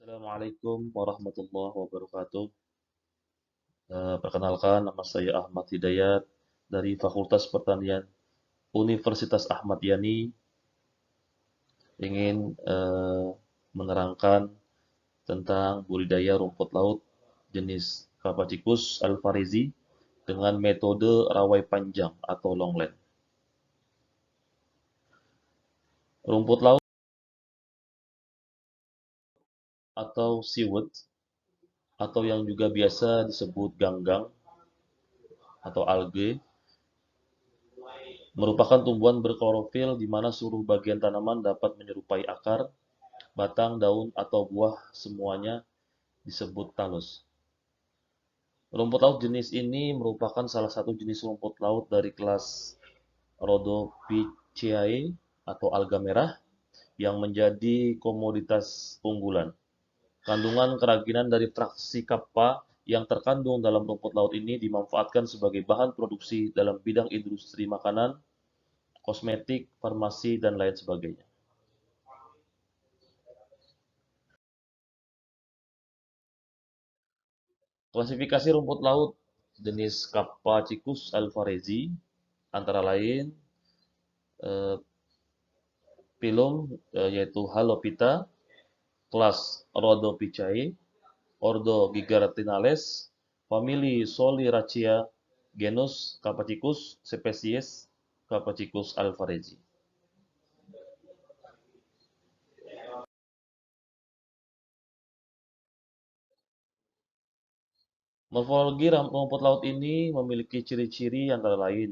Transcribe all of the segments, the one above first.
Assalamualaikum warahmatullahi wabarakatuh. Perkenalkan, nama saya Ahmad Hidayat dari Fakultas Pertanian Universitas Ahmad Yani. Ingin menerangkan tentang budidaya rumput laut jenis Capsicus alvarezi dengan metode rawai panjang atau longland. Rumput laut atau seaweed atau yang juga biasa disebut ganggang atau algae merupakan tumbuhan berklorofil di mana seluruh bagian tanaman dapat menyerupai akar, batang, daun, atau buah semuanya disebut talus. Rumput laut jenis ini merupakan salah satu jenis rumput laut dari kelas Rhodophyceae atau alga merah yang menjadi komoditas unggulan. Kandungan keraginan dari fraksi kappa yang terkandung dalam rumput laut ini dimanfaatkan sebagai bahan produksi dalam bidang industri makanan, kosmetik, farmasi, dan lain sebagainya. Klasifikasi rumput laut jenis Capsicus alvarezi antara lain eh, filum yaitu Halophyta, kelas Rhodophyceae, ordo Gigartinales, famili Soliracea, genus Capsicus, spesies Capsicus alvarezi. Morfologi rumput laut ini memiliki ciri-ciri antara lain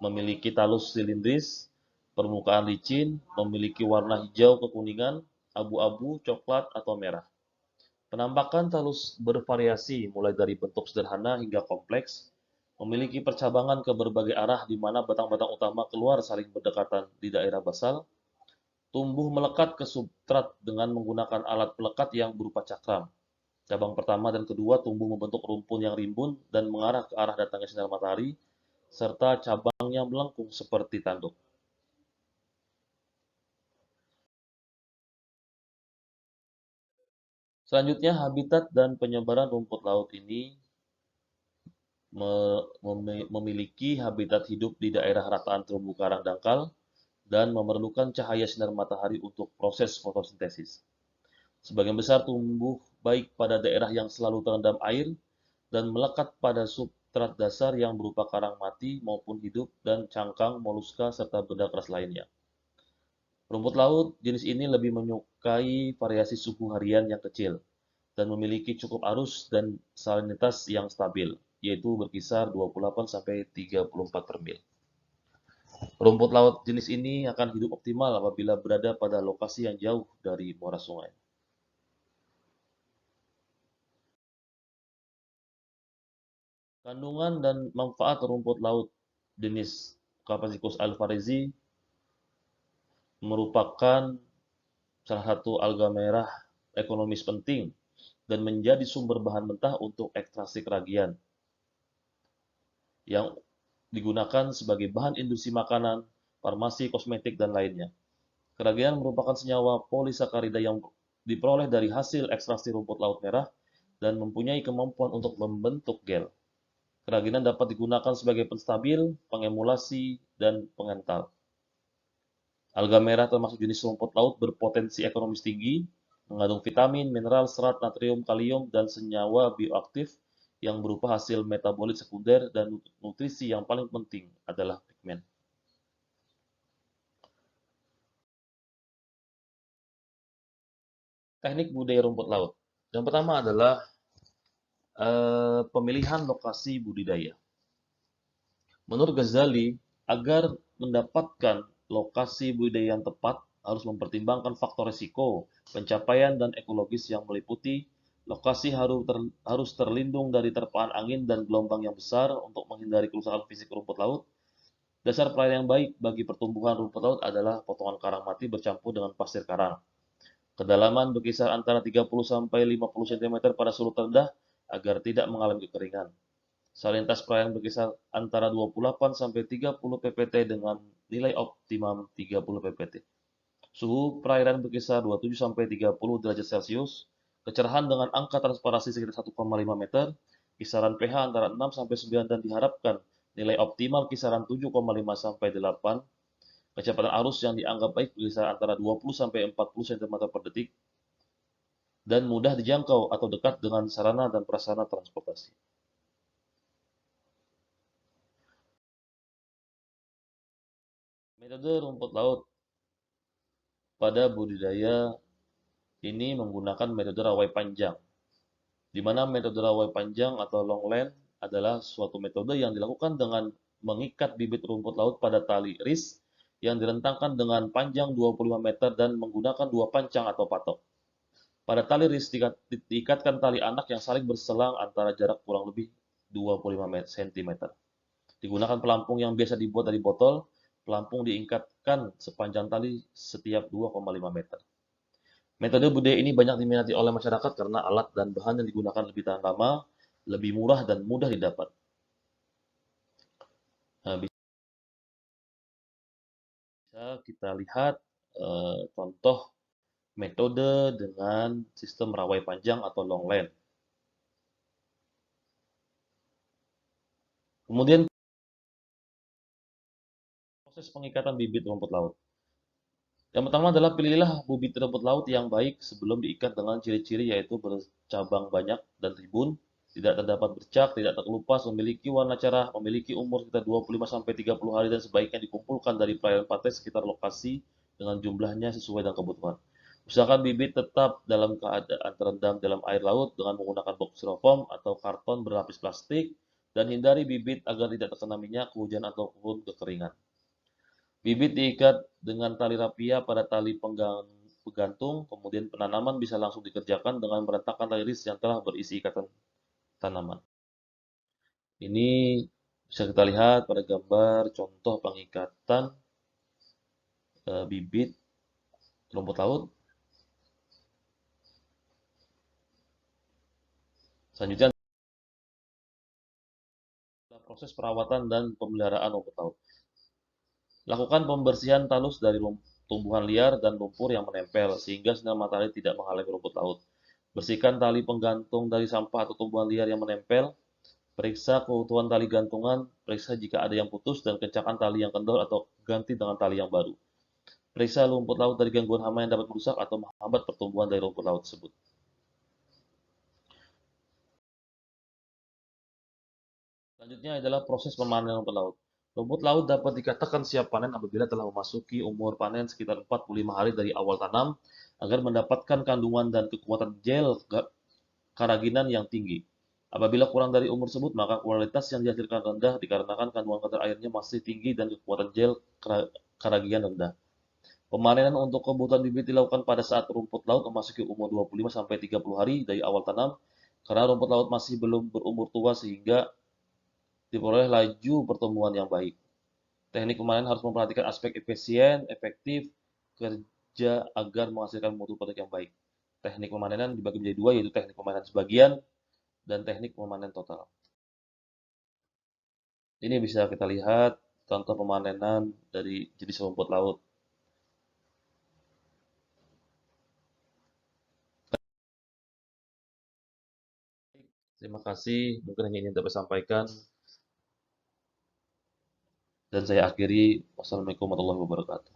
memiliki talus silindris, permukaan licin, memiliki warna hijau kekuningan, abu-abu, coklat, atau merah. Penampakan talus bervariasi mulai dari bentuk sederhana hingga kompleks, memiliki percabangan ke berbagai arah di mana batang-batang utama keluar saling berdekatan di daerah basal, tumbuh melekat ke substrat dengan menggunakan alat pelekat yang berupa cakram. Cabang pertama dan kedua tumbuh membentuk rumpun yang rimbun dan mengarah ke arah datangnya sinar matahari, serta cabangnya melengkung seperti tanduk. Selanjutnya, habitat dan penyebaran rumput laut ini memiliki habitat hidup di daerah rataan terumbu karang dangkal dan memerlukan cahaya sinar matahari untuk proses fotosintesis. Sebagian besar tumbuh baik pada daerah yang selalu terendam air dan melekat pada substrat dasar yang berupa karang mati maupun hidup dan cangkang moluska serta benda keras lainnya. Rumput laut jenis ini lebih menyukai variasi suhu harian yang kecil dan memiliki cukup arus dan salinitas yang stabil, yaitu berkisar 28-34 per mil. Rumput laut jenis ini akan hidup optimal apabila berada pada lokasi yang jauh dari muara sungai. Kandungan dan manfaat rumput laut jenis Capsicus alvarezi merupakan salah satu alga merah ekonomis penting dan menjadi sumber bahan mentah untuk ekstraksi keragian yang digunakan sebagai bahan industri makanan, farmasi, kosmetik, dan lainnya. Keragian merupakan senyawa polisakarida yang diperoleh dari hasil ekstraksi rumput laut merah dan mempunyai kemampuan untuk membentuk gel. Keraginan dapat digunakan sebagai penstabil, pengemulasi, dan pengental. Alga merah termasuk jenis rumput laut berpotensi ekonomis tinggi, mengandung vitamin, mineral, serat, natrium, kalium, dan senyawa bioaktif yang berupa hasil metabolit sekunder dan nutrisi yang paling penting adalah pigmen. Teknik budidaya rumput laut. Yang pertama adalah pemilihan lokasi budidaya. Menurut Ghazali, agar mendapatkan lokasi budidaya yang tepat, harus mempertimbangkan faktor risiko, pencapaian, dan ekologis yang meliputi lokasi harus terlindung dari terpaan angin dan gelombang yang besar untuk menghindari kerusakan fisik rumput laut. Dasar pelayanan yang baik bagi pertumbuhan rumput laut adalah potongan karang mati bercampur dengan pasir karang. Kedalaman berkisar antara 30-50 cm pada surut terendah agar tidak mengalami kekeringan. Salinitas perairan berkisar antara 28-30 ppt dengan nilai optimum 30 ppt. Suhu perairan berkisar 27-30 derajat Celcius, kecerahan dengan angka transparansi sekitar 1,5 meter, kisaran pH antara 6-9 dan diharapkan nilai optimal kisaran 7,5-8, kecepatan arus yang dianggap baik berkisar antara 20-40 cm per detik, dan mudah dijangkau atau dekat dengan sarana dan prasarana transportasi. Metode rumput laut pada budidaya ini menggunakan metode rawai panjang, di mana metode rawai panjang atau longland adalah suatu metode yang dilakukan dengan mengikat bibit rumput laut pada tali ris yang direntangkan dengan panjang 25 meter dan menggunakan dua pancang atau patok. Pada tali ris diikatkan tali anak yang saling berselang antara jarak kurang lebih 25 cm. Digunakan pelampung yang biasa dibuat dari botol, pelampung diikatkan sepanjang tali setiap 2,5 meter. Metode budidaya ini banyak diminati oleh masyarakat karena alat dan bahan yang digunakan lebih tahan lama, lebih murah, dan mudah didapat. Nah, bisa kita lihat contoh metode dengan sistem rawai panjang atau longland. Kemudian proses pengikatan bibit rumput laut. Yang pertama adalah pilihlah bibit rumput laut yang baik sebelum diikat dengan ciri-ciri yaitu bercabang banyak dan tribun, tidak terdapat bercak, tidak terkelupas, memiliki warna cerah, memiliki umur sekitar 25-30 hari dan sebaiknya dikumpulkan dari perairan pantai sekitar lokasi dengan jumlahnya sesuai dengan kebutuhan. Usahakan bibit tetap dalam keadaan terendam dalam air laut dengan menggunakan box styrofoam atau karton berlapis plastik dan hindari bibit agar tidak terkena minyak, hujan, ataupun kekeringan. Bibit diikat dengan tali rapia pada tali pegantung, kemudian penanaman bisa langsung dikerjakan dengan merentangkan tali ris yang telah berisi ikatan tanaman. Ini bisa kita lihat pada gambar contoh pengikatan bibit rumput laut. Selanjutnya adalah proses perawatan dan pemeliharaan rumput laut. Lakukan pembersihan talus dari tumbuhan liar dan lumpur yang menempel sehingga sinar matahari tidak menghalangi rumput laut. Bersihkan tali penggantung dari sampah atau tumbuhan liar yang menempel. Periksa keutuhan tali gantungan, periksa jika ada yang putus dan kencangkan tali yang kendor atau ganti dengan tali yang baru. Periksa rumput laut dari gangguan hama yang dapat merusak atau menghambat pertumbuhan dari rumput laut tersebut. Selanjutnya adalah proses pemanenan rumput laut. Rumput laut dapat dikatakan siap panen apabila telah memasuki umur panen sekitar 45 hari dari awal tanam agar mendapatkan kandungan dan kekuatan gel karaginan yang tinggi. Apabila kurang dari umur tersebut, maka kualitas yang dihasilkan rendah dikarenakan kandungan kadar airnya masih tinggi dan kekuatan gel karaginan rendah. Pemanenan untuk kebutuhan bibit dilakukan pada saat rumput laut memasuki umur 25-30 hari dari awal tanam, karena rumput laut masih belum berumur tua sehingga diperoleh laju pertumbuhan yang baik. Teknik pemanenan harus memperhatikan aspek efisien, efektif, kerja agar menghasilkan mutu produk yang baik. Teknik pemanenan dibagi menjadi dua, yaitu teknik pemanenan sebagian dan teknik pemanenan total. Ini bisa kita lihat contoh pemanenan dari jenis rumput laut. Terima kasih, mungkin hanya ini yang dapat saya sampaikan. Dan saya akhiri, wassalamualaikum warahmatullahi wabarakatuh.